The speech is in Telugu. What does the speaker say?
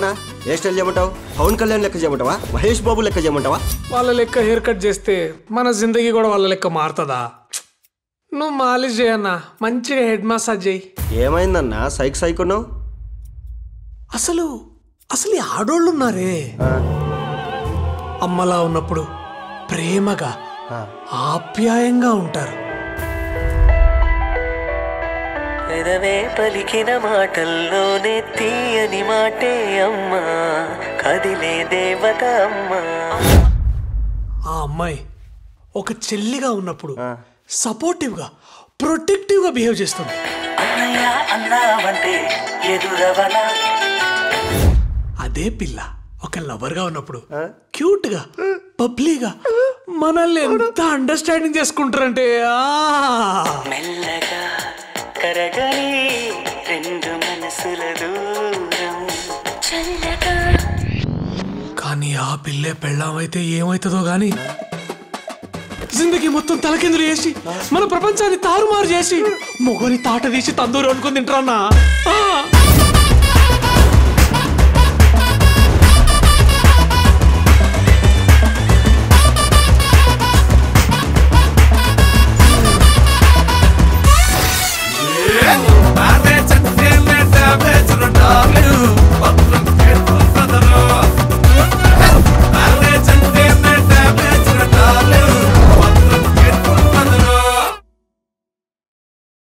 చెప్పనా? ఏ స్టైల్ చేయమంటావు? పవన్ కళ్యాణ్ లెక్క చేయమంటావా? మహేష్ బాబు లెక్క చేయమంటావా? వాళ్ళ లెక్క హెయిర్ కట్ చేస్తే మన జిందగీ కూడా వాళ్ళ లెక్క మారుతుందా? నువ్వు మాలిష్ చేయన్నా, మంచిగా హెడ్ మసాజ్ చేయి. ఏమైందన్నా సైక్ ఉన్నావు? అసలు అసలు ఈ ఆడోళ్ళు ఉన్నారే, అమ్మలా ఉన్నప్పుడు ప్రేమగా ఆప్యాయంగా ఉంటారు. పెదవే పలికిన మాటల్లోనే తీయని మాటే అమ్మా, కదిలే దేవత అమ్మా. ఆ అమ్మాయి ఒక చెల్లిగా ఉన్నప్పుడు సపోర్టివ్ గా ప్రొటెక్టివ్ గా బిహేవ్ చేస్తుంది. అన్నయ్య అన్నావంటే ఎదురవనా. అదే పిల్ల ఒక లవర్ గా ఉన్నప్పుడు క్యూట్ గా పబ్లీగా మనల్ని ఎంత అండర్స్టాండింగ్ చేసుకుంటారంటే మెల్లగా కరగని రెండు మనసుల దూరం. కానీ ఆ పిల్లే పెళ్ళామైతే ఏమైతుందో గాని జిందగీ మొత్తం తలకిందులు చేసి మన ప్రపంచాన్ని తారుమారు చేసి మొగని తాట తీసి తందూరు అనుకుని తింటారన్నా.